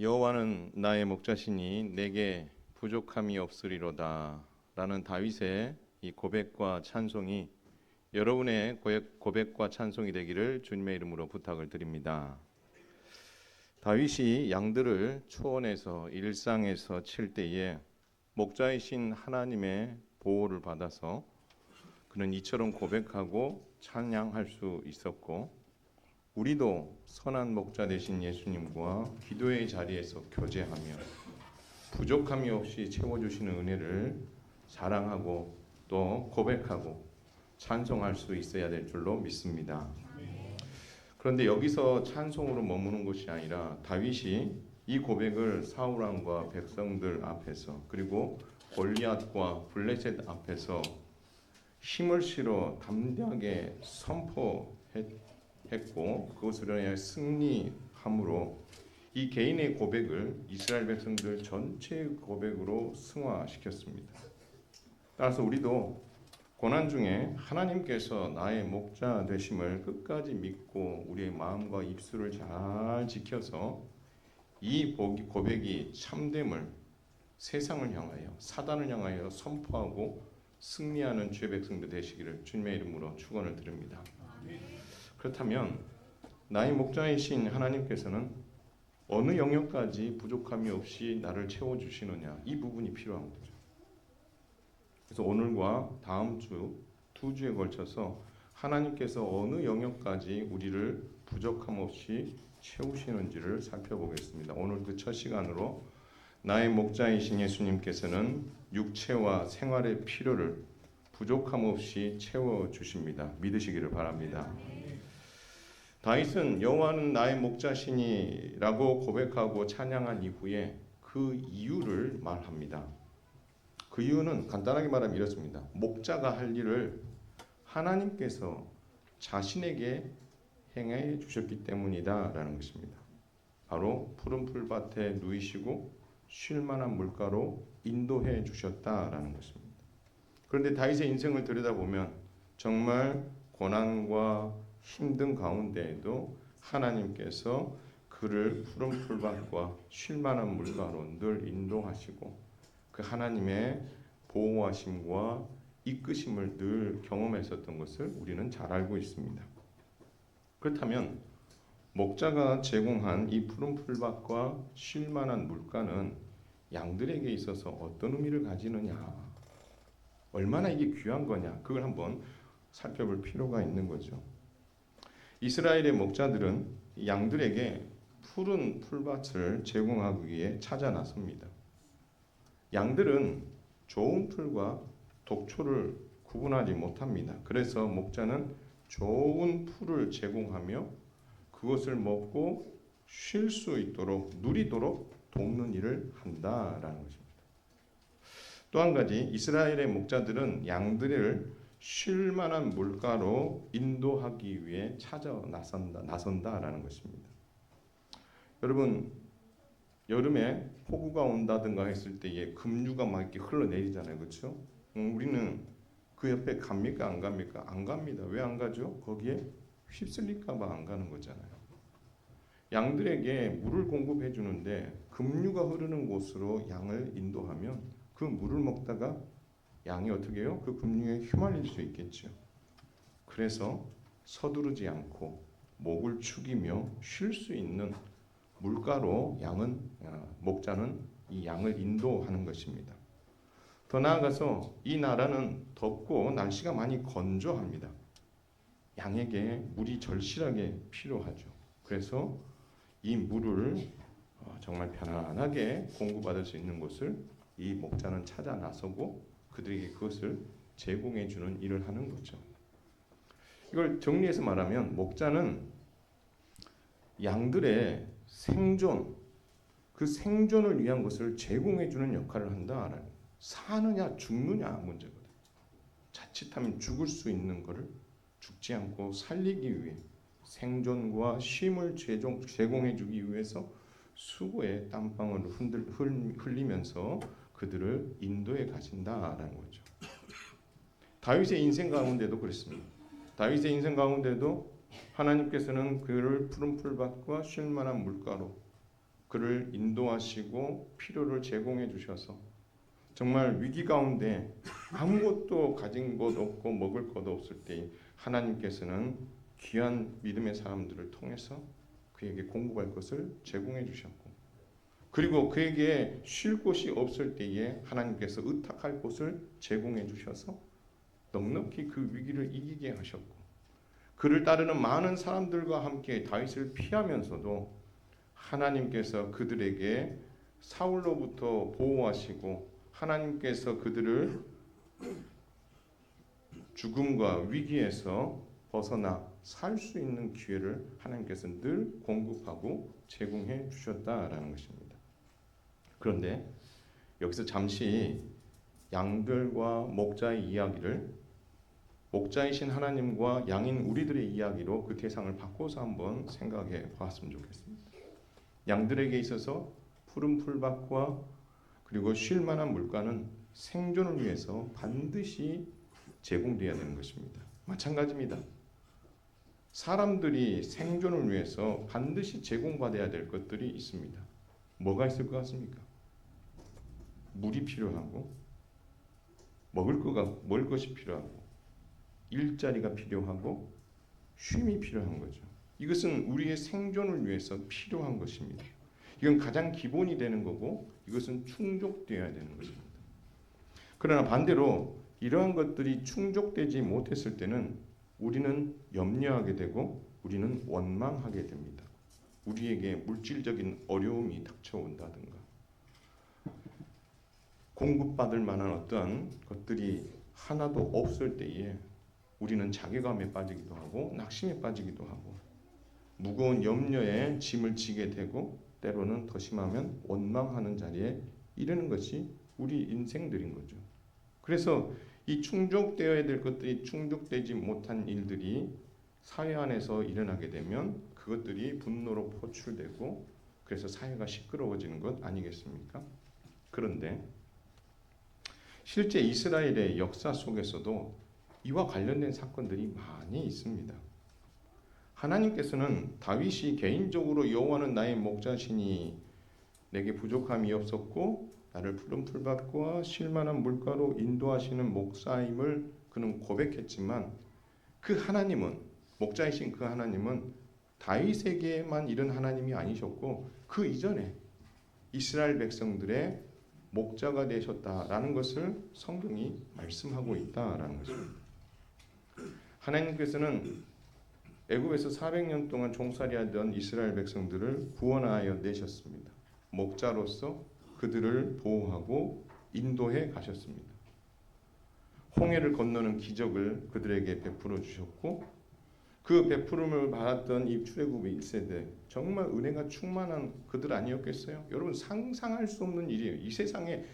여호와는 나의 목자시니 내게 부족함이 없으리로다 라는 다윗의 이 고백과 찬송이 여러분의 고백과 찬송이 되기를 주님의 이름으로 부탁을 드립니다. 다윗이 양들을 초원에서 일상에서 칠 때에 목자이신 하나님의 보호를 받아서 그는 이처럼 고백하고 찬양할 수 있었고, 우리도 선한 목자 되신 예수님과 기도의 자리에서 교제하며 부족함이 없이 채워주시는 은혜를 자랑하고 또 고백하고 찬송할 수 있어야 될 줄로 믿습니다. 그런데 여기서 찬송으로 머무는 것이 아니라 다윗이 이 고백을 사울 왕과 백성들 앞에서 그리고 골리앗과 블레셋 앞에서 힘을 실어 담대하게 선포했고 그것으로 인해 승리함으로 이 개인의 고백을 이스라엘 백성들 전체의 고백으로 승화시켰습니다. 따라서 우리도 고난 중에 하나님께서 나의 목자 되심을 끝까지 믿고 우리의 마음과 입술을 잘 지켜서 이 고백이 참됨을 세상을 향하여 사단을 향하여 선포하고 승리하는 주의 백성들 되시기를 주님의 이름으로 축원을 드립니다. 그렇다면 나의 목자이신 하나님께서는 어느 영역까지 부족함이 없이 나를 채워주시느냐, 이 부분이 필요한 거죠. 그래서 오늘과 다음 주 두 주에 걸쳐서 하나님께서 어느 영역까지 우리를 부족함 없이 채우시는지를 살펴보겠습니다. 오늘 그 첫 시간으로 나의 목자이신 예수님께서는 육체와 생활의 필요를 부족함 없이 채워주십니다. 믿으시기를 바랍니다. 다윗은 여호와는 나의 목자시니라고 고백하고 찬양한 이후에 그 이유를 말합니다. 그 이유는 간단하게 말하면 이렇습니다. 목자가 할 일을 하나님께서 자신에게 행해 주셨기 때문이다 라는 것입니다. 바로 푸른 풀밭에 누이시고 쉴만한 물가로 인도해 주셨다라는 것입니다. 그런데 다윗의 인생을 들여다보면 정말 고난과 힘든 가운데에도 하나님께서 그를 푸른 풀밭과 쉴만한 물가로 늘 인도하시고 그 하나님의 보호하심과 이끄심을 늘 경험했었던 것을 우리는 잘 알고 있습니다. 그렇다면 목자가 제공한 이 푸른 풀밭과 쉴만한 물가는 양들에게 있어서 어떤 의미를 가지느냐, 얼마나 이게 귀한 거냐, 그걸 한번 살펴볼 필요가 있는 거죠. 이스라엘의 목자들은 양들에게 푸른 풀밭을 제공하기 위해 찾아 나섭니다. 양들은 좋은 풀과 독초를 구분하지 못합니다. 그래서 목자는 좋은 풀을 제공하며 그것을 먹고 쉴 수 있도록 누리도록 돕는 일을 한다라는 것입니다. 또 한 가지 이스라엘의 목자들은 양들을 쉴 만한 물가로 인도하기 위해 찾아 나선다라는 것입니다. 여러분, 여름에 폭우가 온다든가 했을 때에 급류가 막 이렇게 흘러내리잖아요. 그렇죠? 우리는 그 옆에 갑니까? 안 갑니까? 안 갑니다. 왜 안 가죠? 거기에 휩쓸릴까 봐 안 가는 거잖아요. 양들에게 물을 공급해 주는데 급류가 흐르는 곳으로 양을 인도하면 그 물을 먹다가 양이 어떻게 해요? 그 급류에 휘말릴 수 있겠죠. 그래서 서두르지 않고 목을 축이며 쉴 수 있는 물가로 목자는 이 양을 인도하는 것입니다. 더 나아가서 이 나라는 덥고 날씨가 많이 건조합니다. 양에게 물이 절실하게 필요하죠. 그래서 이 물을 정말 편안하게 공급받을 수 있는 곳을 이 목자는 찾아 나서고 그들에게 그것을 제공해 주는 일을 하는 거죠. 이걸 정리해서 말하면 목자는 양들의 생존, 그 생존을 위한 것을 제공해 주는 역할을 한다. 사느냐 죽느냐 문제거든. 자칫하면 죽을 수 있는 것을 죽지 않고 살리기 위해 생존과 쉼을 제공해 주기 위해서 수고의 땀방울을 흘리면서 그들을 인도해 가신다라는 거죠. 다윗의 인생 가운데도 그렇습니다. 다윗의 인생 가운데도 하나님께서는 그를 푸른 풀밭과 쉴만한 물가로 그를 인도하시고 필요를 제공해 주셔서 정말 위기 가운데 아무것도 가진 것 없고 먹을 것 없을 때 하나님께서는 귀한 믿음의 사람들을 통해서 그에게 공급할 것을 제공해 주셨고, 그리고 그에게 쉴 곳이 없을 때에 하나님께서 의탁할 곳을 제공해 주셔서 넉넉히 그 위기를 이기게 하셨고, 그를 따르는 많은 사람들과 함께 다윗을 피하면서도 하나님께서 그들에게 사울로부터 보호하시고 하나님께서 그들을 죽음과 위기에서 벗어나 살 수 있는 기회를 하나님께서 늘 공급하고 제공해 주셨다라는 것입니다. 그런데 여기서 잠시 양들과 목자의 이야기를 목자이신 하나님과 양인 우리들의 이야기로 그 대상을 바꿔서 한번 생각해 보았으면 좋겠습니다. 양들에게 있어서 푸른 풀밭과 그리고 쉴 만한 물가는 생존을 위해서 반드시 제공되어야 되는 것입니다. 마찬가지입니다. 사람들이 생존을 위해서 반드시 제공받아야 될 것들이 있습니다. 뭐가 있을 것 같습니까? 물이 필요하고 먹을 것이 필요하고 일자리가 필요하고 쉼이 필요한 거죠. 이것은 우리의 생존을 위해서 필요한 것입니다. 이건 가장 기본이 되는 거고 이것은 충족되어야 되는 것입니다. 그러나 반대로 이러한 것들이 충족되지 못했을 때는 우리는 염려하게 되고 우리는 원망하게 됩니다. 우리에게 물질적인 어려움이 닥쳐온다든가 공급받을 만한 어떠한 것들이 하나도 없을 때에 우리는 자괴감에 빠지기도 하고 낙심에 빠지기도 하고 무거운 염려에 짐을 지게 되고 때로는 더 심하면 원망하는 자리에 이르는 것이 우리 인생들인 거죠. 그래서 이 충족되어야 될 것들이 충족되지 못한 일들이 사회 안에서 일어나게 되면 그것들이 분노로 포출되고 그래서 사회가 시끄러워지는 것 아니겠습니까? 그런데 실제 이스라엘의 역사 속에서도 이와 관련된 사건들이 많이 있습니다. 하나님께서는 다윗이 개인적으로 여호와는 나의 목자시니 내게 부족함이 없었고 나를 푸른 풀밭과 쉴 만한 물가로 인도하시는 목사임을 그는 고백했지만 그 하나님은 목자이신 그 하나님은 다윗에게만 이른 하나님이 아니셨고 그 이전에 이스라엘 백성들의 목자가 되셨다라는 것을 성경이 말씀하고 있다라는 것입니다. 하나님께서는 애굽에서 400년 동안 종살이하던 이스라엘 백성들을 구원하여 내셨습니다. 목자로서 그들을 보호하고 인도해 가셨습니다. 홍해를 건너는 기적을 그들에게 베풀어 주셨고 그 베푸름을 받았던 이 출애굽의 1세대 정말 은혜가 충만한 그들 아니었겠어요? 여러분 상상할 수 없는 일이에요. 이 세상에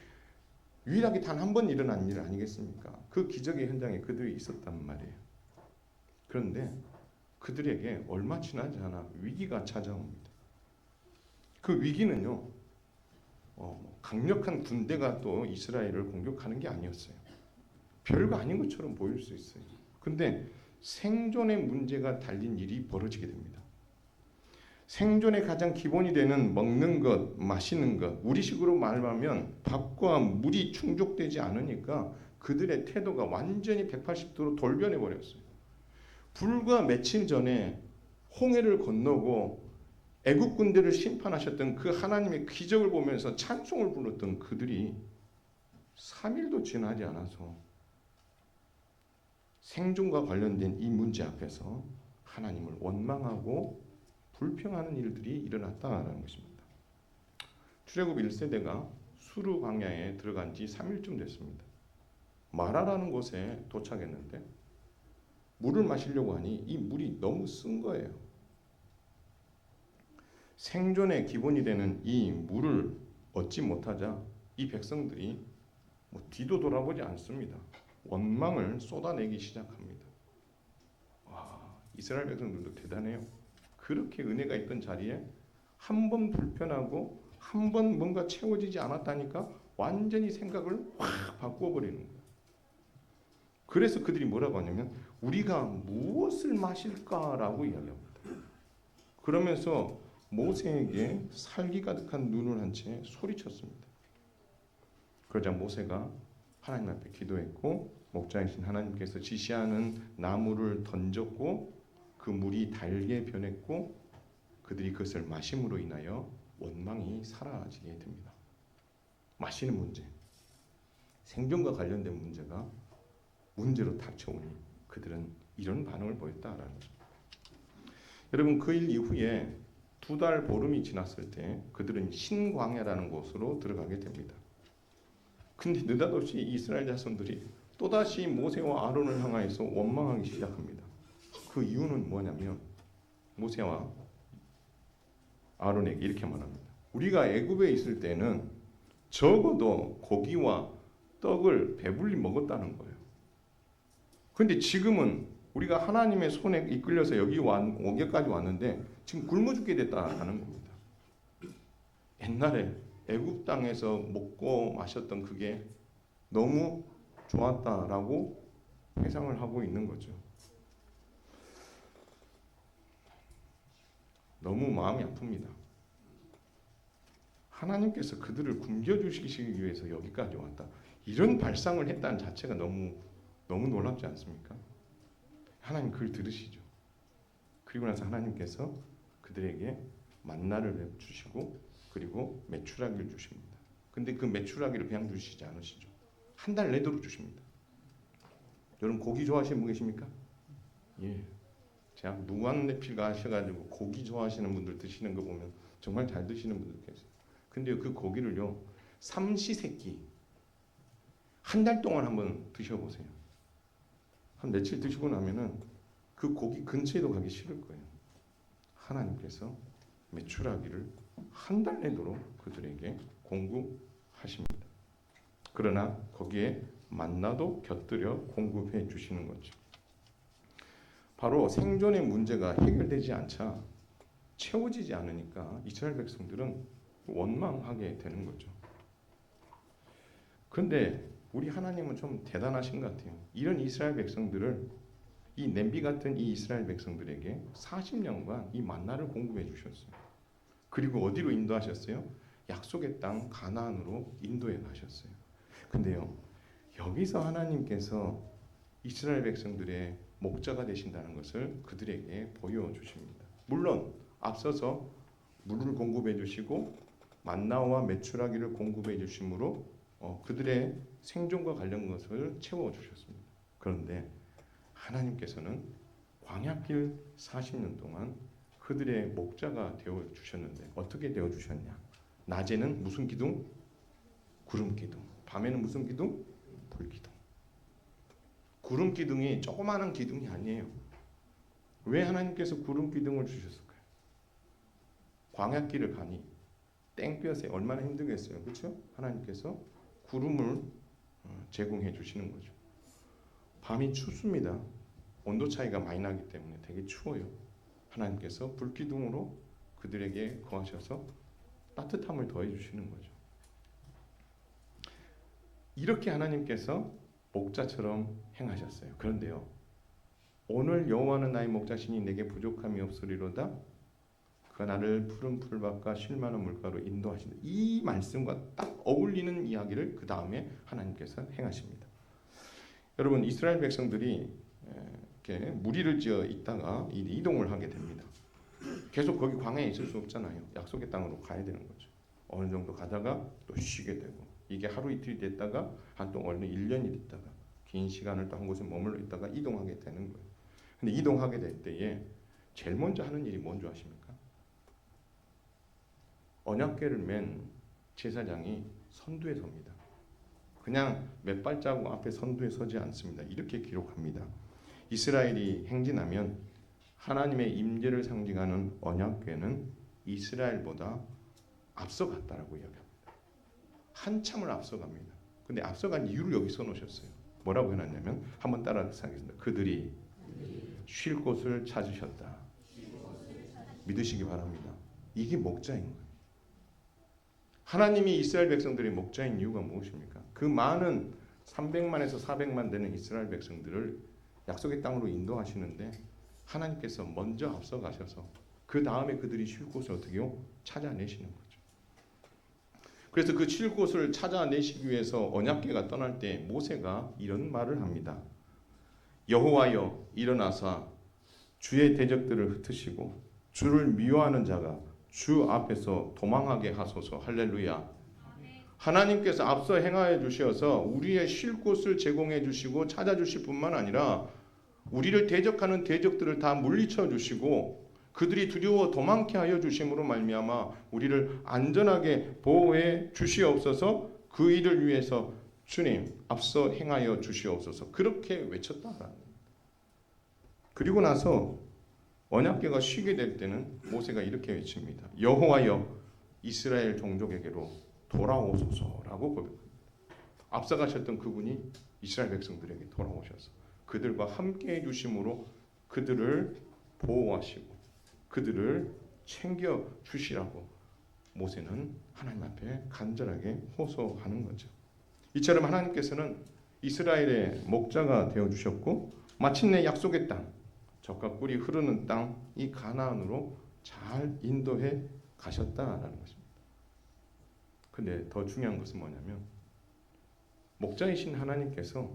유일하게 단 한 번 일어난 일 아니겠습니까? 그 기적의 현장에 그들이 있었단 말이에요. 그런데 그들에게 얼마 지나지 않아 위기가 찾아옵니다. 그 위기는요, 강력한 군대가 또 이스라엘을 공격하는 게 아니었어요. 별거 아닌 것처럼 보일 수 있어요. 근데 생존의 문제가 달린 일이 벌어지게 됩니다. 생존의 가장 기본이 되는 먹는 것, 마시는 것, 우리식으로 말하면 밥과 물이 충족되지 않으니까 그들의 태도가 완전히 180도로 돌변해 버렸어요. 불과 며칠 전에 홍해를 건너고 애국 군대를 심판하셨던 그 하나님의 기적을 보면서 찬송을 불렀던 그들이 3일도 지나지 않아서 생존과 관련된 이 문제 앞에서 하나님을 원망하고 불평하는 일들이 일어났다라는 것입니다. 출애굽 1세대가 수르 광야에 들어간 지 3일쯤 됐습니다. 마라라는 곳에 도착했는데 물을 마시려고 하니 이 물이 너무 쓴 거예요. 생존의 기본이 되는 이 물을 얻지 못하자 이 백성들이 뒤도 돌아보지 않습니다. 원망을 쏟아내기 시작합니다. 와, 이스라엘 백성들도 대단해요. 그렇게 은혜가 있던 자리에 한 번 불편하고 한 번 뭔가 채워지지 않았다니까 완전히 생각을 확 바꿔버리는 거예요. 그래서 그들이 뭐라고 하냐면 우리가 무엇을 마실까라고 이야기합니다. 그러면서 모세에게 살기 가득한 눈을 한 채 소리쳤습니다. 그러자 모세가 하나님 앞에 기도했고 목자이신 하나님께서 지시하는 나무를 던졌고 그 물이 달게 변했고 그들이 그것을 마심으로 인하여 원망이 사라지게 됩니다. 마시는 문제, 생존과 관련된 문제가 문제로 닥쳐오니 그들은 이런 반응을 보였다라는 거죠. 여러분 그 일 이후에 2달 보름이 지났을 때 그들은 신광야라는 곳으로 들어가게 됩니다. 근데 느닷없이 이스라엘 자손들이 또다시 모세와 아론을 향하여서 원망하기 시작합니다. 그 이유는 뭐냐면 모세와 아론에게 이렇게 말합니다. 우리가 애굽에 있을 때는 적어도 고기와 떡을 배불리 먹었다는 거예요. 근데 지금은 우리가 하나님의 손에 이끌려서 여기까지 왔는데 지금 굶어 죽게 됐다는 겁니다. 옛날에 애굽 땅에서 먹고 마셨던 그게 너무 좋았다라고 회상을 하고 있는 거죠. 너무 마음이 아픕니다. 하나님께서 그들을 굶겨주시기 위해서 여기까지 왔다. 이런 발상을 했다는 자체가 너무 놀랍지 않습니까? 하나님 그걸 들으시죠. 그리고 나서 하나님께서 그들에게 만나를 주시고 그리고 메추라기를 주십니다. 근데 그 메추라기를 그냥 주시지 않으시죠. 한 달 내도록 주십니다. 여러분 고기 좋아하시는 분 계십니까? 예. 제가 무한리필 가셔가지고 고기 좋아하시는 분들 드시는 거 보면 정말 잘 드시는 분들 계세요. 근데 그 고기를요 삼시세끼 한 달 동안 한번 드셔보세요. 한 며칠 드시고 나면은 그 고기 근처에도 가기 싫을 거예요. 하나님께서 메추라기를 한 달 내도록 그들에게 공급하십니다. 그러나 거기에 만나도 곁들여 공급해 주시는 거죠. 바로 생존의 문제가 해결되지 않자 채워지지 않으니까 이스라엘 백성들은 원망하게 되는 거죠. 그런데 우리 하나님은 좀 대단하신 것 같아요. 이런 이스라엘 백성들을 이 냄비 같은 이 이스라엘 백성들에게 40년간 이 만나를 공급해 주셨어요. 그리고 어디로 인도하셨어요? 약속의 땅 가나안으로 인도해 가셨어요. 근데요, 여기서 하나님께서 이스라엘 백성들의 목자가 되신다는 것을 그들에게 보여주십니다. 물론 앞서서 물을 공급해 주시고 만나와 메추라기를 공급해 주심으로 그들의 생존과 관련 것을 채워주셨습니다. 그런데 하나님께서는 광야길 40년 동안 그들의 목자가 되어주셨는데 어떻게 되어주셨냐? 낮에는 무슨 기둥? 구름 기둥. 밤에는 무슨 기둥? 불 기둥. 구름 기둥이 조그마한 기둥이 아니에요. 왜 하나님께서 구름 기둥을 주셨을까요? 광야길을 가니 땡볕에 얼마나 힘들겠어요. 그렇죠? 하나님께서 구름을 제공해 주시는 거죠. 밤이 춥습니다. 온도 차이가 많이 나기 때문에 되게 추워요. 하나님께서 불기둥으로 그들에게 거하셔서 따뜻함을 더해 주시는 거죠. 이렇게 하나님께서 목자처럼 행하셨어요. 그런데요. 오늘 여호와는 나의 목자시니 내게 부족함이 없으리로다. 그가 나를 푸른 풀밭과 쉴 만한 물가로 인도하신다. 이 말씀과 딱 어울리는 이야기를 그 다음에 하나님께서 행하십니다. 여러분 이스라엘 백성들이 이렇게 무리를 지어 있다가 이동을 하게 됩니다. 계속 거기 광야에 있을 수 없잖아요. 약속의 땅으로 가야 되는 거죠. 어느 정도 가다가 또 쉬게 되고 이게 하루 이틀이 됐다가 한동 어느 1년이 됐다가 긴 시간을 또 한 곳에 머물러 있다가 이동하게 되는 거예요. 근데 이동하게 될 때에 제일 먼저 하는 일이 뭔지 아십니까? 언약궤를 맨 제사장이 선두에 섭니다. 그냥 몇 발자국 앞에 선두에 서지 않습니다. 이렇게 기록합니다. 이스라엘이 행진하면 하나님의 임재를 상징하는 언약궤는 이스라엘보다 앞서갔다라고 이야기합니다. 한참을 앞서갑니다. 근데 앞서간 이유를 여기 써놓으셨어요. 뭐라고 해놨냐면 한번 따라하겠습니다. 그들이 쉴 곳을 찾으셨다. 믿으시기 바랍니다. 이게 목자인 거예요. 하나님이 이스라엘 백성들의 목자인 이유가 무엇입니까? 그 많은 300만에서 400만 되는 이스라엘 백성들을 약속의 땅으로 인도하시는데 하나님께서 먼저 앞서 가셔서 그 다음에 그들이 쉴 곳을 어떻게 해요? 찾아내시는 거죠. 그래서 그 쉴 곳을 찾아내시기 위해서 언약궤가 떠날 때 모세가 이런 말을 합니다. 여호와여 일어나사 주의 대적들을 흩으시고 주를 미워하는 자가 주 앞에서 도망하게 하소서. 할렐루야. 하나님께서 앞서 행하여 주셔서 우리의 쉴 곳을 제공해 주시고 찾아주실 뿐만 아니라 우리를 대적하는 대적들을 다 물리쳐 주시고 그들이 두려워 도망케 하여 주심으로 말미암아 우리를 안전하게 보호해 주시옵소서. 그 일을 위해서 주님 앞서 행하여 주시옵소서. 그렇게 외쳤다라는. 그리고 나서 언약궤가 쉬게 될 때는 모세가 이렇게 외칩니다. 여호와여 이스라엘 종족에게로 돌아오소서라고 고백합니다. 앞서가셨던 그분이 이스라엘 백성들에게 돌아오셔서 그들과 함께 해주심으로 그들을 보호하시고 그들을 챙겨주시라고 모세는 하나님 앞에 간절하게 호소하는 거죠. 이처럼 하나님께서는 이스라엘의 목자가 되어주셨고 마침내 약속의 땅, 젖과 꿀이 흐르는 땅, 이 가나안으로 잘 인도해 가셨다라는 것입니다. 근데 더 중요한 것은 뭐냐면 목자이신 하나님께서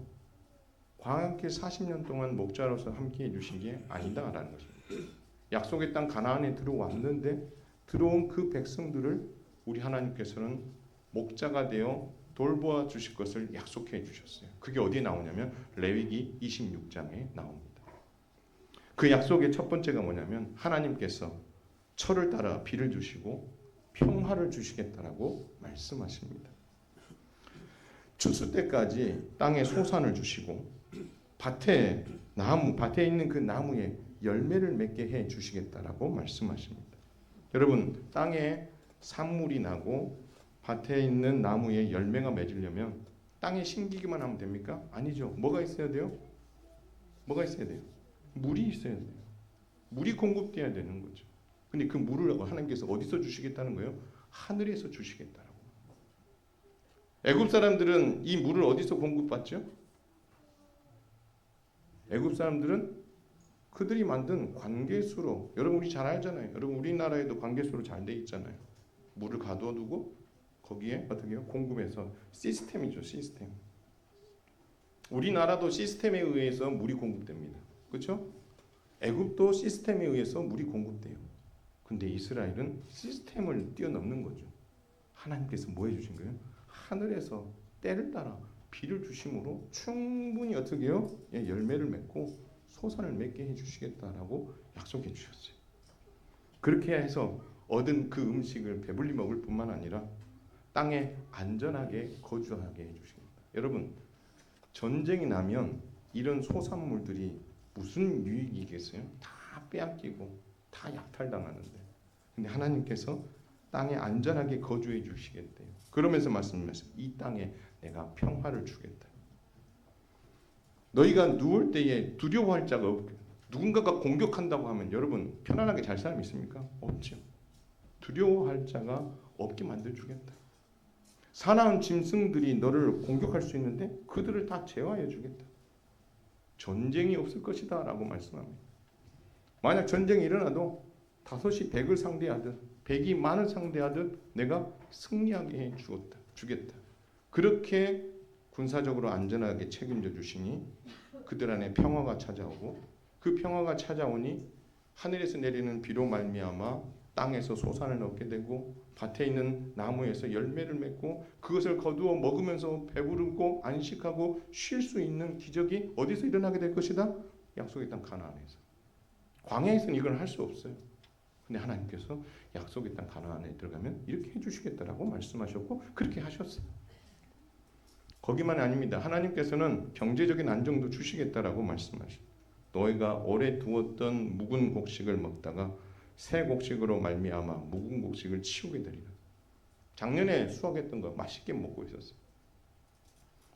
광야길 40년 동안 목자로서 함께 해주신 게 아니다라는 것입니다. 약속의 땅 가나안에 들어왔는데 들어온 그 백성들을 우리 하나님께서는 목자가 되어 돌보아 주실 것을 약속해 주셨어요. 그게 어디에 나오냐면 레위기 26장에 나옵니다. 그 약속의 첫 번째가 뭐냐면 하나님께서 철을 따라 비를 주시고 평화를 주시겠다라고 말씀하십니다. 추수 때까지 땅에 소산을 주시고 밭에 있는 그 나무에 열매를 맺게 해 주시겠다라고 말씀하십니다. 여러분, 땅에 산물이 나고 밭에 있는 나무에 열매가 맺으려면 땅에 심기기만 하면 됩니까? 아니죠. 뭐가 있어야 돼요? 뭐가 있어야 돼요? 물이 있어야 돼요. 물이 공급돼야 되는 거죠. 근데 그 물을 하나님께서 어디서 주시겠다는 거예요? 하늘에서 주시겠다라고. 애굽 사람들은 이 물을 어디서 공급받죠? 애굽 사람들은 그들이 만든 관계수로, 여러분 우리 잘 알잖아요. 여러분 우리나라에도 관계수로 잘 돼 있잖아요. 물을 가둬두고 거기에 어떻게 해요? 공급해서 시스템이죠, 시스템. 우리나라도 시스템에 의해서 물이 공급됩니다. 그렇죠? 애굽도 시스템에 의해서 물이 공급돼요. 근데 이스라엘은 시스템을 뛰어넘는 거죠. 하나님께서 뭐 해주신 거예요? 하늘에서 때를 따라 비를 주심으로 충분히 어떻게 해요? 열매를 맺고 소산을 맺게 해주시겠다라고 약속해 주셨어요. 그렇게 해서 얻은 그 음식을 배불리 먹을 뿐만 아니라 땅에 안전하게 거주하게 해주시겠다. 여러분, 전쟁이 나면 이런 소산물들이 무슨 유익이겠어요? 다 빼앗기고 다 약탈당하는데, 근데 하나님께서 땅에 안전하게 거주해 주시겠대요. 그러면서 말씀하셨어요. 이 땅에 내가 평화를 주겠다. 너희가 누울 때에 두려워할 자가 없게. 누군가가 공격한다고 하면 여러분 편안하게 잘 사람 있습니까? 없죠. 두려워할 자가 없게 만들어 주겠다. 사나운 짐승들이 너를 공격할 수 있는데 그들을 다 제어해 주겠다. 전쟁이 없을 것이다 라고 말씀합니다. 만약 전쟁이 일어나도 5이 100을 상대하듯 100이 만을 상대하듯 내가 승리하게 해 주겠다. 그렇게 군사적으로 안전하게 책임져 주시니 그들 안에 평화가 찾아오고 그 평화가 찾아오니 하늘에서 내리는 비로 말미암아 땅에서 소산을 얻게 되고 밭에 있는 나무에서 열매를 맺고 그것을 거두어 먹으면서 배부르고 안식하고 쉴 수 있는 기적이 어디서 일어나게 될 것이다? 약속의 땅 가나안에서. 광야에서는 이걸 할 수 없어요. 근데 하나님께서 약속의 땅 가나안에 들어가면 이렇게 해주시겠다라고 말씀하셨고 그렇게 하셨어요. 거기만 아닙니다. 하나님께서는 경제적인 안정도 주시겠다라고 말씀하십니다. 너희가 오래 두었던 묵은 곡식을 먹다가 새 곡식으로 말미암아 묵은 곡식을 치우게 되리라. 작년에 수확했던 거 맛있게 먹고 있었어요.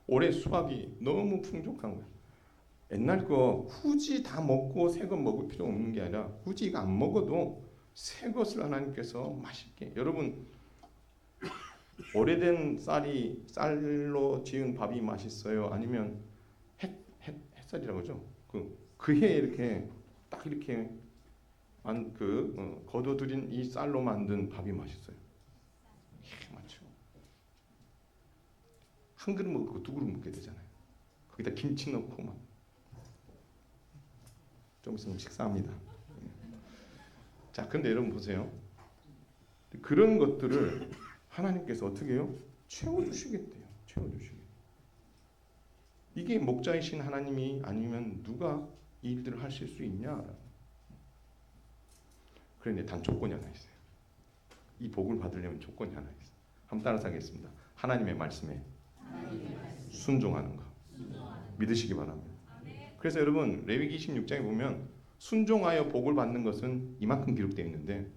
올해 수확이 너무 풍족한 거예요. 옛날 거 굳이 다 먹고 새 거 먹을 필요 없는 게 아니라 굳이 이거 안 먹어도 새 것을 하나님께서 맛있게. 여러분 오래된 쌀로 지은 밥이 맛있어요? 아니면 햇살이라고 하죠? 그 해에 이렇게 딱 이렇게 거둬들인 이 쌀로 만든 밥이 맛있어요. 맞죠? 한 그릇 먹고 두 그릇 먹게 되잖아요. 거기다 김치 넣고 막. 좀 있으면 식사합니다. 자, 근데 여러분 보세요. 그런 것들을 하나님께서 어떻게 해요? 채워주시겠대요. 채워주시겠대요. 이게 목자이신 하나님이 아니면 누가 이 일들을 하실 수 있냐? 그런데 단 조건이 하나 있어요. 이 복을 받으려면 조건이 하나 있어요. 한번 따라서 하겠습니다. 하나님의 말씀에 순종하는 거. 믿으시기 바랍니다. 그래서 여러분 레위기 26장에 보면 순종하여 복을 받는 것은 이만큼 기록되어 있는데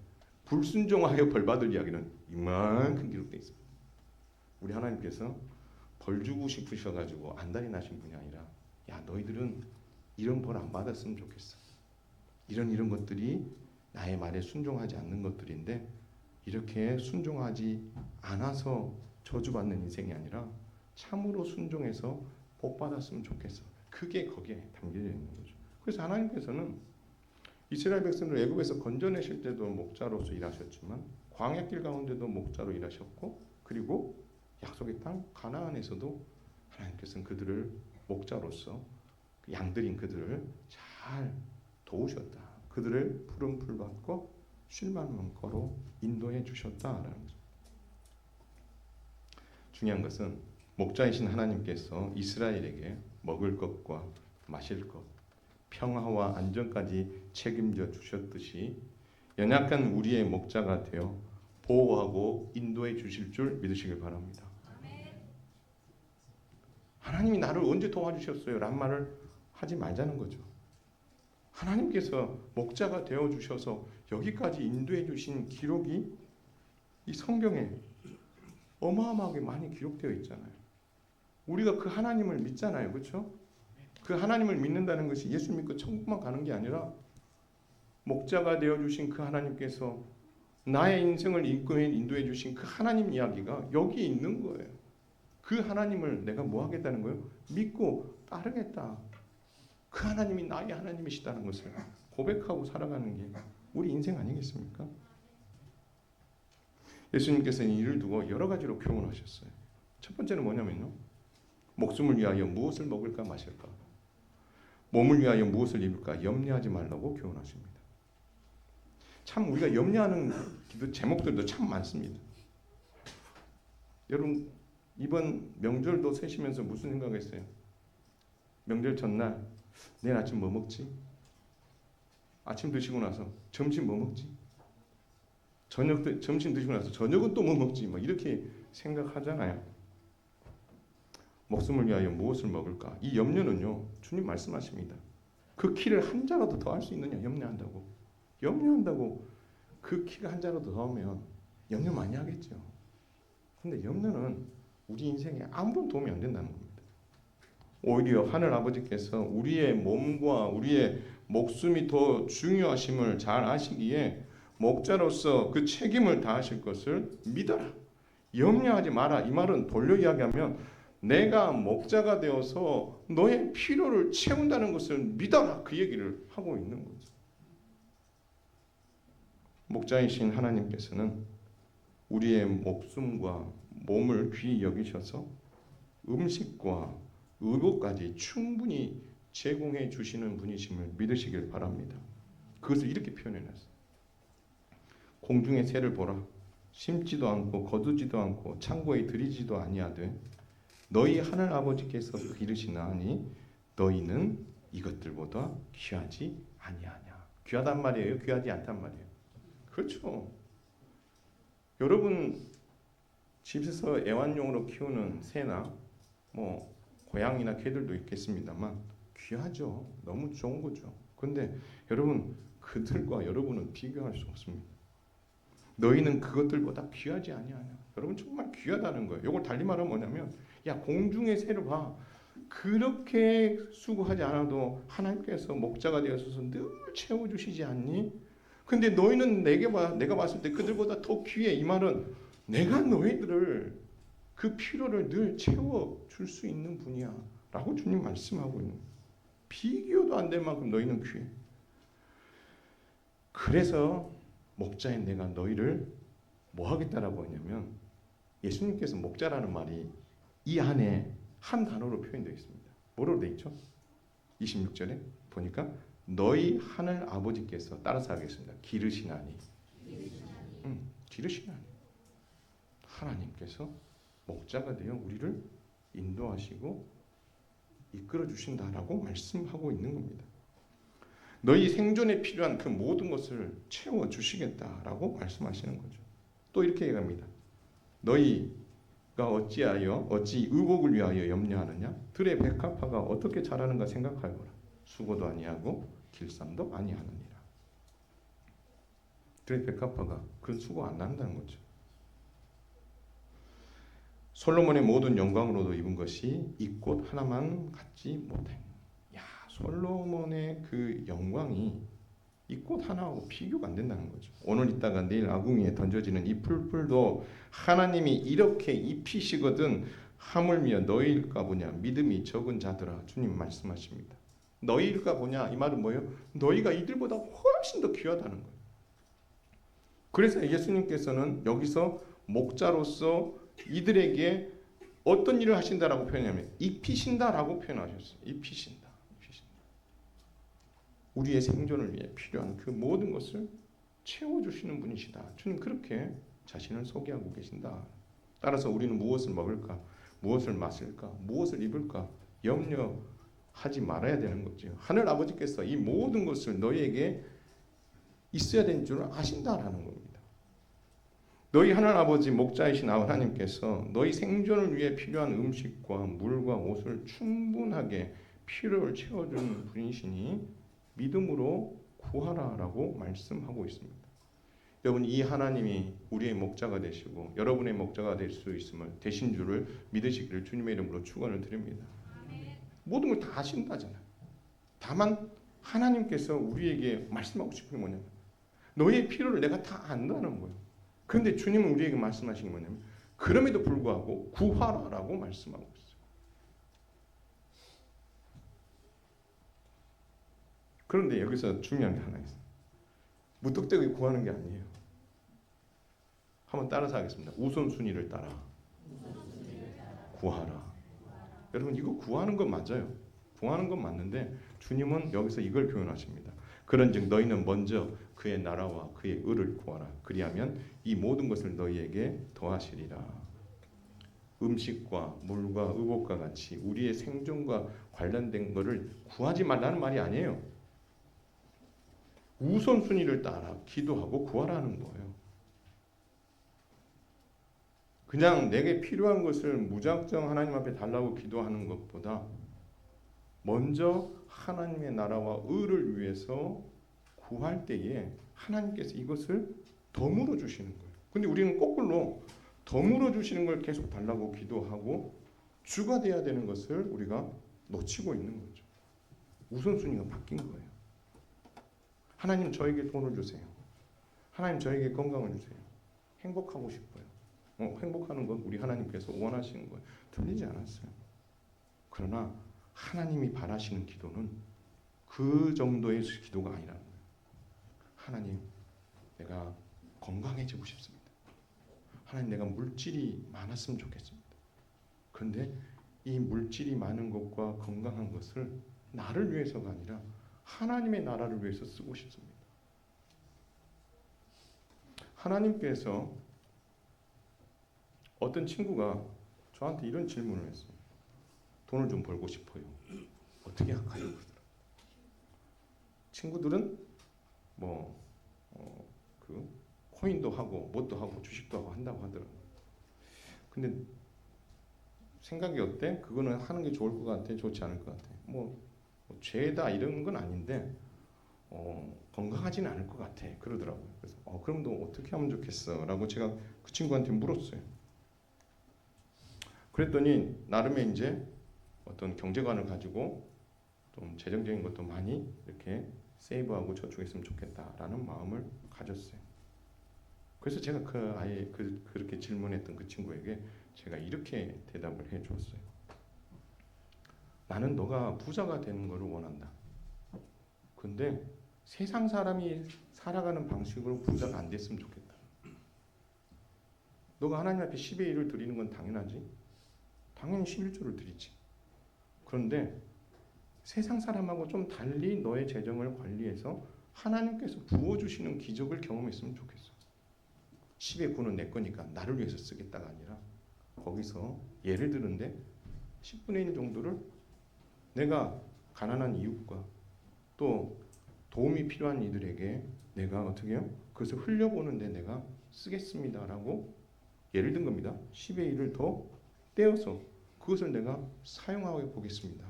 불순종하여 벌 받을 이야기는 이만큼 기록되어 있습니다. 우리 하나님께서 벌 주고 싶으셔가지고 안달이 나신 분이 아니라 야 너희들은 이런 벌 안 받았으면 좋겠어. 이런 것들이 나의 말에 순종하지 않는 것들인데 이렇게 순종하지 않아서 저주받는 인생이 아니라 참으로 순종해서 복 받았으면 좋겠어. 그게 거기에 담겨져 있는 거죠. 그래서 하나님께서는 이스라엘 백성을 애굽에서 건져내실 때도 목자로서 일하셨지만 광야길 가운데도 목자로 일하셨고 그리고 약속의 땅 가나안에서도 하나님께서는 그들을 목자로서 양들인 그들을 잘 도우셨다. 그들을 푸른 풀밭과 쉴만한 문거로 인도해 주셨다라는 거죠. 중요한 것은 목자이신 하나님께서 이스라엘에게 먹을 것과 마실 것, 평화와 안전까지 책임져 주셨듯이 연약한 우리의 목자가 되어 보호하고 인도해 주실 줄 믿으시길 바랍니다. 하나님이 나를 언제 도와주셨어요? 라는 말을 하지 말자는 거죠. 하나님께서 목자가 되어 주셔서 여기까지 인도해 주신 기록이 이 성경에 어마어마하게 많이 기록되어 있잖아요. 우리가 그 하나님을 믿잖아요. 그렇죠? 그 하나님을 믿는다는 것이 예수 믿고 천국만 가는 게 아니라 목자가 되어 주신 그 하나님께서 나의 인생을 인도해 주신 그 하나님 이야기가 여기에 있는 거예요. 그 하나님을 내가 뭐 하겠다는 거예요? 믿고 따르겠다. 그 하나님이 나의 하나님이시다는 것을 고백하고 살아가는 게 우리 인생 아니겠습니까? 예수님께서는 이를 두고 여러 가지로 교훈하셨어요. 첫 번째는 뭐냐면요. 목숨을 위하여 무엇을 먹을까 마실까? 몸을 위하여 무엇을 입을까? 염려하지 말라고 교훈하십니다. 참 우리가 염려하는 기도 제목들도 참 많습니다. 여러분 이번 명절도 세시면서 무슨 생각했어요? 명절 전날 내일 아침 뭐 먹지? 아침 드시고 나서 점심 뭐 먹지? 점심 드시고 나서 저녁은 또 뭐 먹지? 막 이렇게 생각하잖아요. 목숨을 위하여 무엇을 먹을까? 이 염려는요. 주님 말씀하십니다. 그 키를 한 자라도 더 할 수 있느냐? 염려한다고 그 키가 한 자라도 더 하면 염려 많이 하겠죠. 근데 염려는 우리 인생에 아무런 도움이 안 된다는 겁니다. 오히려 하늘 아버지께서 우리의 몸과 우리의 목숨이 더 중요하심을 잘 아시기에 목자로서 그 책임을 다하실 것을 믿어라. 염려하지 마라. 이 말은 돌려 이야기하면 내가 목자가 되어서 너의 필요를 채운다는 것을 믿어라. 그 얘기를 하고 있는 거죠. 목자이신 하나님께서는 우리의 목숨과 몸을 귀히 여기셔서 음식과 의복까지 충분히 제공해 주시는 분이심을 믿으시길 바랍니다. 그것을 이렇게 표현해놨어요. 공중의 새를 보라. 심지도 않고 거두지도 않고 창고에 들이지도 아니하되 너희 하늘 아버지께서 기르시나니 너희는 이것들보다 귀하지 아니하냐. 귀하단 말이에요? 귀하지 않단 말이에요? 그렇죠. 여러분 집에서 애완용으로 키우는 새나 뭐 고양이나 개들도 있겠습니다만 귀하죠. 너무 좋은 거죠. 그런데 여러분 그들과 여러분은 비교할 수 없습니다. 너희는 그것들보다 귀하지 아니하냐. 여러분 정말 귀하다는 거예요. 이걸 달리 말하면 뭐냐면 야 공중의 새를 봐. 그렇게 수고하지 않아도 하나님께서 목자가 되어서 늘 채워주시지 않니? 근데 너희는 내가 봤을 때 그들보다 더 귀해. 이 말은 내가 너희들을 그 필요를 늘 채워줄 수 있는 분이야 라고 주님 말씀하고 있는 거예요. 비교도 안 될 만큼 너희는 귀해. 그래서 목자인 내가 너희를 뭐 하겠다라고 하냐면 예수님께서 목자라는 말이 이 안에 한 단어로 표현되어 있습니다. 뭐로 되어 있죠? 26절에 보니까 너희 하늘 아버지께서 따라서 하겠습니다. 기르시나니. 기르시나니. 하나님께서 목자가 되어 우리를 인도하시고 이끌어 주신다라고 말씀하고 있는 겁니다. 너희 생존에 필요한 그 모든 것을 채워 주시겠다라고 말씀하시는 거죠. 또 이렇게 얘기합니다. 너희가 어찌 의복을 위하여 염려하느냐? 들의 백합화가 어떻게 자라는가 생각하여라. 수고도 아니하고 길쌈도 아니하느니라. 들의 백합화가 그 수고 안 한다는 거죠. 솔로몬의 모든 영광으로도 입은 것이 이 꽃 하나만 갖지 못해. 야, 솔로몬의 그 영광이 이 꽃 하나하고 비교가 안 된다는 거죠. 오늘 있다가 내일 아궁이에 던져지는 이 풀풀도 하나님이 이렇게 입히시거든 하물며 너희일까 보냐 믿음이 적은 자들아. 주님 말씀하십니다. 너희일까 보냐 이 말은 뭐예요? 너희가 이들보다 훨씬 더 귀하다는 거예요. 그래서 예수님께서는 여기서 목자로서 이들에게 어떤 일을 하신다라고 표현하면 입히신다라고 표현하셨어요. 입히신다. 우리의 생존을 위해 필요한 그 모든 것을 채워주시는 분이시다. 주님 그렇게 자신을 소개하고 계신다. 따라서 우리는 무엇을 먹을까? 무엇을 마실까? 무엇을 입을까? 염려하지 말아야 되는 거죠. 하늘 아버지께서 이 모든 것을 너희에게 있어야 되는 줄 아신다라는 겁니다. 너희 하늘 아버지 목자이신 하나님께서 너희 생존을 위해 필요한 음식과 물과 옷을 충분하게 필요를 채워주는 분이시니 믿음으로 구하라라고 말씀하고 있습니다. 여러분 이 하나님이 우리의 목자가 되시고 여러분의 목자가 될 수 있음을 되신 줄을 믿으시기를 주님의 이름으로 축원을 드립니다. 모든 걸 다 하신다잖아요. 다만 하나님께서 우리에게 말씀하고 싶은 게 뭐냐면 너희의 필요를 내가 다 안다는 거예요. 그런데 주님은 우리에게 말씀하신 게 뭐냐면 그럼에도 불구하고 구하라라고 말씀하고 있어요. 그런데 여기서 중요한 게 하나 있어요. 무턱대고 구하는 게 아니에요. 한번 따라서 하겠습니다. 우선순위를 따라 구하라. 여러분 이거 구하는 건 맞아요. 구하는 건 맞는데 주님은 여기서 이걸 표현하십니다. 그런즉 너희는 먼저 그의 나라와 그의 의를 구하라. 그리하면 이 모든 것을 너희에게 더하시리라. 음식과 물과 의복과 같이 우리의 생존과 관련된 것을 구하지 말라는 말이 아니에요. 우선순위를 따라 기도하고 구하라는 거예요. 그냥 내게 필요한 것을 무작정 하나님 앞에 달라고 기도하는 것보다 먼저 하나님의 나라와 의를 위해서 구할 때에 하나님께서 이것을 덤으로 주시는 거예요. 근데 우리는 거꾸로 덤으로 주시는 걸 계속 달라고 기도하고 주가 돼야 되는 것을 우리가 놓치고 있는 거죠. 우선순위가 바뀐 거예요. 하나님 저에게 돈을 주세요. 하나님 저에게 건강을 주세요. 행복하고 싶어요. 행복하는 건 우리 하나님께서 원하시는 거예요. 틀리지 않았어요. 그러나 하나님이 바라시는 기도는 그 정도의 기도가 아니라는 거예요. 하나님, 내가 건강해지고 싶습니다. 하나님, 내가 물질이 많았으면 좋겠습니다. 그런데 이 물질이 많은 것과 건강한 것을 나를 위해서가 아니라 하나님의 나라를 위해서 쓰고 싶습니다. 하나님께서 어떤 친구가 저한테 이런 질문을 했어요. 돈을 좀 벌고 싶어요. 어떻게 할까요? 친구들은 그 코인도 하고 뭣도 하고 주식도 하고 한다고 하더라고요. 근데 생각이 어때? 그거는 하는 게 좋을 것 같아? 좋지 않을 것 같아? 죄다 이런 건 아닌데 건강하지는 않을 것 같아 그러더라고요. 그래서 그럼 너 어떻게 하면 좋겠어? 라고 제가 그 친구한테 물었어요. 그랬더니 나름의 이제 어떤 경제관을 가지고 좀 재정적인 것도 많이 이렇게 세이브하고 저축했으면 좋겠다라는 마음을 가졌어요. 그래서 제가 그렇게 질문했던 그 친구에게 제가 이렇게 대답을 해줬어요. 나는 너가 부자가 되는 것을 원한다. 근데 세상 사람이 살아가는 방식으로 부자가 안 됐으면 좋겠다. 너가 하나님 앞에 10의 1을 드리는 건 당연하지. 당연히 11조를 드리지. 그런데 세상 사람하고 좀 달리 너의 재정을 관리해서 하나님께서 부어주시는 기적을 경험했으면 좋겠어. 10의 9는 내 거니까 나를 위해서 쓰겠다가 아니라 거기서 예를 드는데 10분의 1 정도를 내가 가난한 이웃과 또 도움이 필요한 이들에게 내가 어떻게 해요? 그것을 흘려보는데 내가 쓰겠습니다라고 예를 든 겁니다. 10의 1을 더 떼어서 그것을 내가 사용하고 보겠습니다.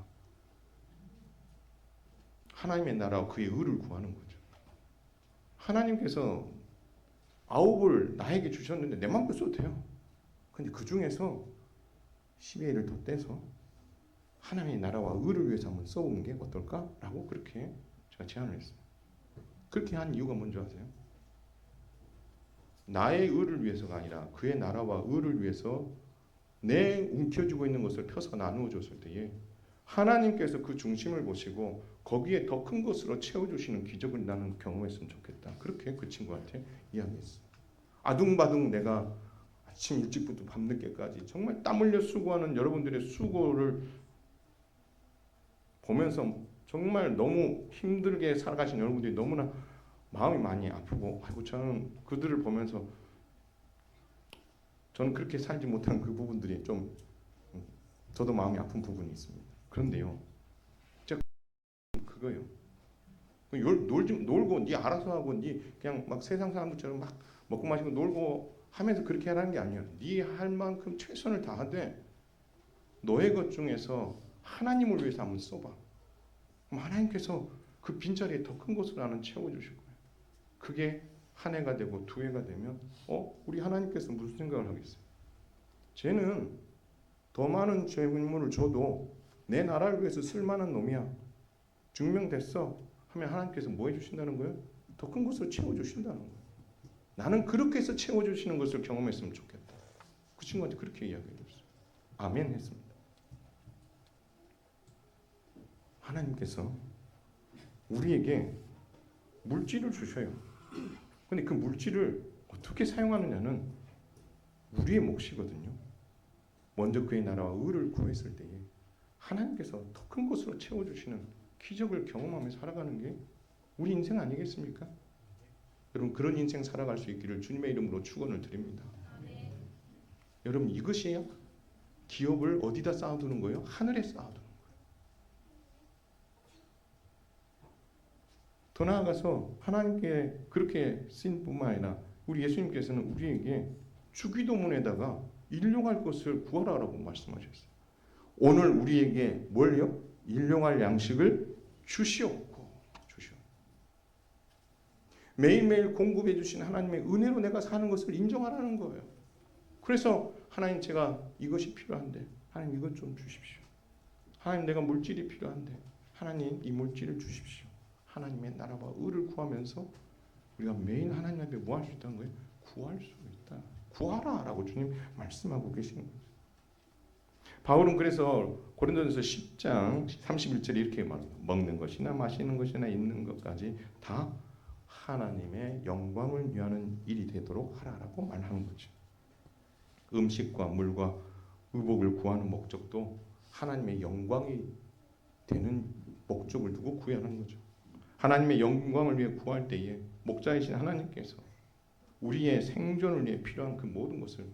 하나님의 나라와 그의 의를 구하는 거죠. 하나님께서 9을 나에게 주셨는데 내 맘대로 써도 돼요. 근데 그 중에서 10의 1을 더 떼서 하나님의 나라와 의를 위해서 한번 써보는 게 어떨까라고 그렇게 제가 제안을 했어요. 그렇게 한 이유가 뭔지 아세요? 나의 의를 위해서가 아니라 그의 나라와 의를 위해서 내 움켜쥐고 있는 것을 펴서 나누어 줬을 때에 하나님께서 그 중심을 보시고 거기에 더 큰 것으로 채워주시는 기적을 나는 경험했으면 좋겠다. 그렇게 그 친구한테 이야기했어요. 아둥바둥 내가 아침 일찍부터 밤늦게까지 정말 땀 흘려 수고하는 여러분들의 수고를 보면서 정말 너무 힘들게 살아가신 여러분들이 너무나 마음이 많이 아프고 아이고 저는 그들을 보면서 저는 그렇게 살지 못한 그 부분들이 좀 저도 마음이 아픈 부분이 있습니다. 그런데요, 제가 그거예요. 놀고 네 알아서 하고 네 그냥 막 세상 사람들처럼 막 먹고 마시고 놀고 하면서 그렇게 하라는 게 아니야. 네 할 만큼 최선을 다하되 너의 것 중에서 하나님을 위해서 한번 써봐. 그럼 하나님께서 그 빈자리에 더 큰 것을 나는 채워주실 거예요. 그게 한 해가 되고 두 해가 되면 우리 하나님께서 무슨 생각을 하겠어요? 쟤는 더 많은 재물을 줘도 내 나라를 위해서 쓸만한 놈이야. 증명됐어. 하면 하나님께서 뭐 해주신다는 거예요? 더 큰 것을 채워주신다는 거예요. 나는 그렇게 해서 채워주시는 것을 경험했으면 좋겠다. 그 친구한테 그렇게 이야기해줬어요. 아멘 했습니다. 하나님께서 우리에게 물질을 주셔요. 근데 그 물질을 어떻게 사용하느냐는 우리의 몫이거든요. 먼저 그의 나라와 의를 구했을 때에 하나님께서 더 큰 것으로 채워주시는 기적을 경험하며 살아가는 게 우리 인생 아니겠습니까? 여러분 그런 인생 살아갈 수 있기를 주님의 이름으로 축원을 드립니다. 아멘. 여러분 이것이에요. 기업을 어디다 쌓아두는 거예요? 하늘에 쌓아두는 거예요. 더 나아가서 하나님께 그렇게 쓰인 뿐만 아니라 우리 예수님께서는 우리에게 주기도문에다가 일용할 것을 구하라라고 말씀하셨어요. 오늘 우리에게 뭘요? 일용할 양식을 주시옵고 주시오. 매일매일 공급해 주신 하나님의 은혜로 내가 사는 것을 인정하라는 거예요. 그래서 하나님 제가 이것이 필요한데 하나님 이것 좀 주십시오. 하나님 내가 물질이 필요한데 하나님 이 물질을 주십시오. 하나님의 나라와 의를 구하면서 우리가 매일 하나님 앞에 뭐 할 수 있다는 거예요? 구할 수 있다. 구하라 라고 주님 말씀하고 계시는 거죠. 바울은 그래서 고린도전서 10장 31절에 이렇게 말합니다. 먹는 것이나 마시는 것이나 입는 것까지 다 하나님의 영광을 위하는 일이 되도록 하라라고 말하는 거죠. 음식과 물과 의복을 구하는 목적도 하나님의 영광이 되는 목적을 두고 구하는 거죠. 하나님의 영광을 위해 구할 때에 목자이신 하나님께서 우리의 생존을 위해 필요한 그 모든 것을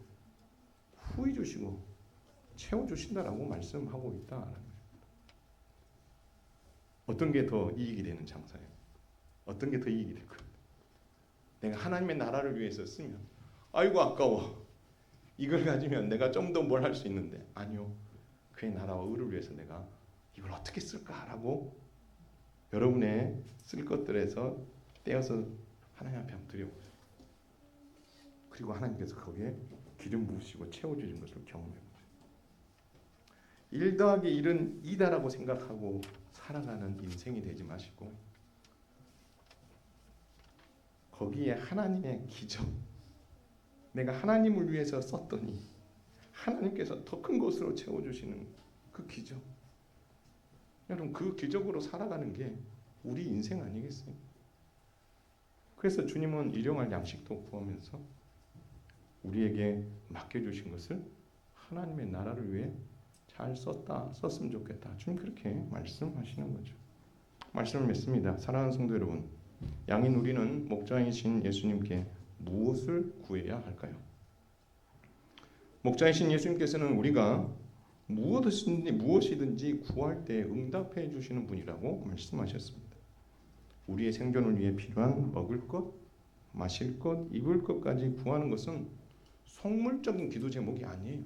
후히 주시고 채워주신다라고 말씀하고 있다는 거예요. 어떤 게 더 이익이 되는 장사예요? 어떤 게 더 이익이 될 거예요? 내가 하나님의 나라를 위해서 쓰면 아이고 아까워. 이걸 가지면 내가 좀 더 뭘 할 수 있는데 아니요. 그의 나라와 의를 위해서 내가 이걸 어떻게 쓸까라고 여러분의 쓸 것들에서 떼어서 하나님 앞에 한번 드려보세요. 그리고 하나님께서 거기에 기름 부으시고 채워주신 것을 경험해보세요. 1 더하기 1은 2다라고 생각하고 살아가는 인생이 되지 마시고 거기에 하나님의 기적, 내가 하나님을 위해서 썼더니 하나님께서 더 큰 것으로 채워주시는 그 기적, 여러분 그 기적으로 살아가는 게 우리 인생 아니겠어요? 그래서 주님은 일용할 양식도 구하면서 우리에게 맡겨주신 것을 하나님의 나라를 위해 잘 썼으면 좋겠다. 주님 그렇게 말씀하시는 거죠. 말씀을 맺습니다. 사랑하는 성도 여러분, 양인 우리는 목자이신 예수님께 무엇을 구해야 할까요? 목자이신 예수님께서는 우리가 무엇이든지 구할 때 응답해 주시는 분이라고 말씀하셨습니다. 우리의 생존을 위해 필요한 먹을 것, 마실 것, 입을 것까지 구하는 것은 속물적인 기도 제목이 아니에요.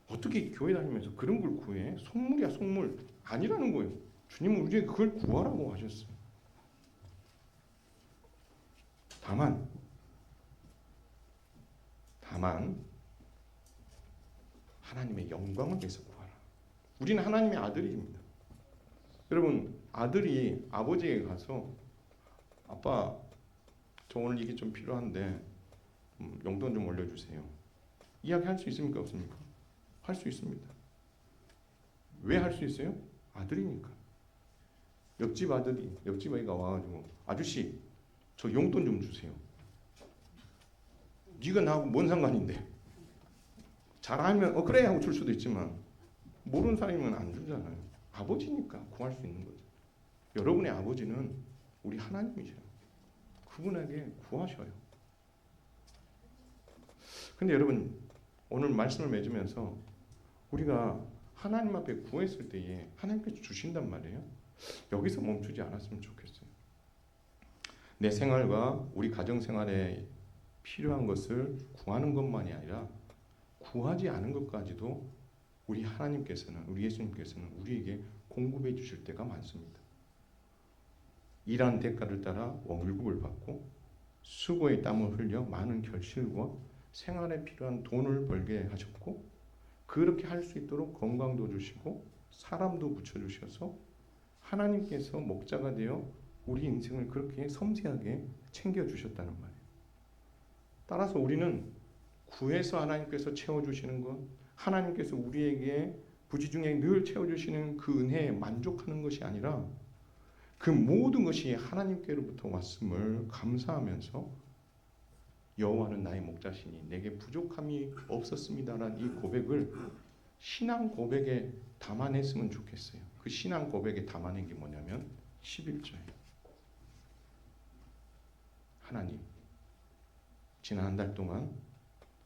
어떻게 교회 다니면서 그런 걸 구해? 속물이야 속물. 아니라는 거예요. 주님은 우리에게 그걸 구하라고 하셨어요. 다만 하나님의 영광을 위해서 구하라. 우리는 하나님의 아들입니다. 여러분, 아들이 아버지에게 가서 아빠, 저 오늘 이게 좀 필요한데 용돈 좀 올려주세요. 이야기할 수 있습니까? 없습니까? 할 수 있습니다. 왜 할 수 있어요? 아들이니까. 옆집 아이가 와가지고 아저씨, 저 용돈 좀 주세요. 네가 나하고 뭔 상관인데? 잘 알면 그래 하고 줄 수도 있지만 모르는 사람이면 안 주잖아요. 아버지니까 구할 수 있는 거죠. 여러분의 아버지는 우리 하나님이셔요. 그분에게 구하셔요. 근데 여러분, 오늘 말씀을 맺으면서 우리가 하나님 앞에 구했을 때에 하나님께서 주신단 말이에요. 여기서 멈추지 않았으면 좋겠어요. 내 생활과 우리 가정생활에 필요한 것을 구하는 것만이 아니라 구하지 않은 것까지도 우리 하나님께서는, 우리 예수님께서는 우리에게 공급해 주실 때가 많습니다. 일한 대가를 따라 월급을 받고 수고의 땀을 흘려 많은 결실과 생활에 필요한 돈을 벌게 하셨고, 그렇게 할 수 있도록 건강도 주시고 사람도 붙여주셔서 하나님께서 목자가 되어 우리 인생을 그렇게 섬세하게 챙겨주셨다는 말이에요. 따라서 우리는 구해서 하나님께서 채워주시는 것, 하나님께서 우리에게 부지중에 늘 채워주시는 그 은혜에 만족하는 것이 아니라 그 모든 것이 하나님께로부터 왔음을 감사하면서 여호와는 나의 목자시니 내게 부족함이 없었습니다라는 이 고백을 신앙 고백에 담아냈으면 좋겠어요. 그 신앙 고백에 담아낸 게 뭐냐면 11조예요. 하나님, 지난 한 달 동안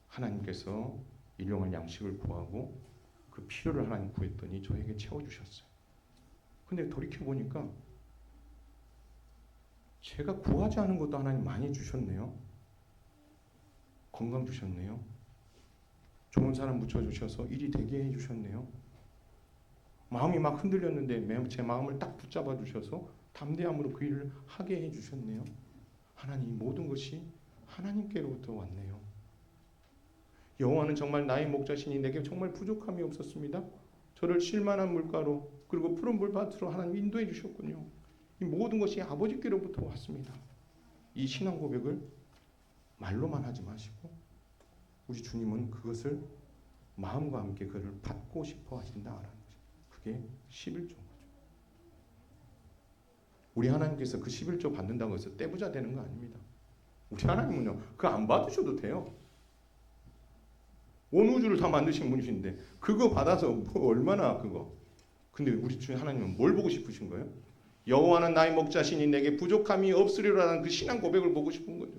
하나님께서 일용할 양식을 구하고 그 필요를 하나님 구했더니 저에게 채워주셨어요. 근데 돌이켜보니까 제가 구하지 않은 것도 하나님 많이 주셨네요. 건강 주셨네요. 좋은 사람 붙여주셔서 일이 되게 해주셨네요. 마음이 막 흔들렸는데 제 마음을 딱 붙잡아 주셔서 담대함으로 그 일을 하게 해주셨네요. 하나님, 모든 것이 하나님께로부터 왔네요. 여호와는 정말 나의 목자시니 내게 정말 부족함이 없었습니다. 저를 쉴만한 물가로 그리고 푸른 물밭으로 하나님 인도해 주셨군요. 이 모든 것이 아버지께로부터 왔습니다. 이 신앙 고백을 말로만 하지 마시고 우리 주님은 그것을 마음과 함께 그를 받고 싶어 하신다라는 거죠. 그게 11조인 거죠. 우리 하나님께서 그 11조 받는다고 해서 떼부자 되는 거 아닙니다. 우리 하나님은요, 그거 안 받으셔도 돼요. 온 우주를 다 만드신 분이신데 그거 받아서 뭐 얼마나 그거. 근데 우리 주 하나님은 뭘 보고 싶으신 거예요? 여호와는 나의 목자시니 내게 부족함이 없으리라는 그 신앙 고백을 보고 싶은 거죠.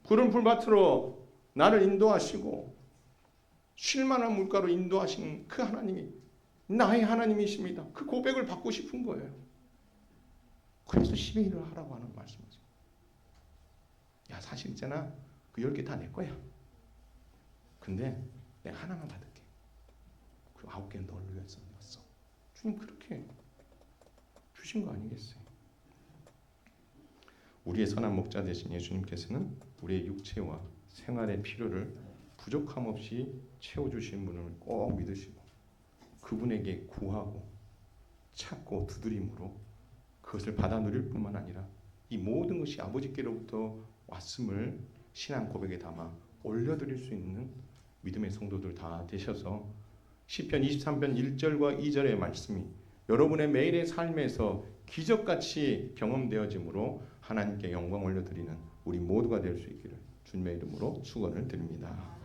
푸른 풀밭으로 나를 인도하시고 쉴만한 물가로 인도하시는 그 하나님이 나의 하나님이십니다. 그 고백을 받고 싶은 거예요. 그래서 12일을 하라고 하는 말씀이죠. 야, 사실 있잖아. 그 10개 다 내 거야. 근데 내가 하나만 받을게. 그 9개는 널 위해서 냈어. 주님 그렇게 주신 거 아니겠어요? 우리의 선한 목자 되신 예수님께서는 우리의 육체와 생활의 필요를 부족함 없이 채워주신 분을 꼭 믿으시고 그분에게 구하고 찾고 두드림으로 그것을 받아 누릴 뿐만 아니라 이 모든 것이 아버지께로부터 왔음을 신앙 고백에 담아 올려드릴 수 있는 믿음의 성도들 다 되셔서 시편 23편 1절과 2절의 말씀이 여러분의 매일의 삶에서 기적같이 경험되어지므로 하나님께 영광 올려드리는 우리 모두가 될 수 있기를 주님의 이름으로 축원을 드립니다.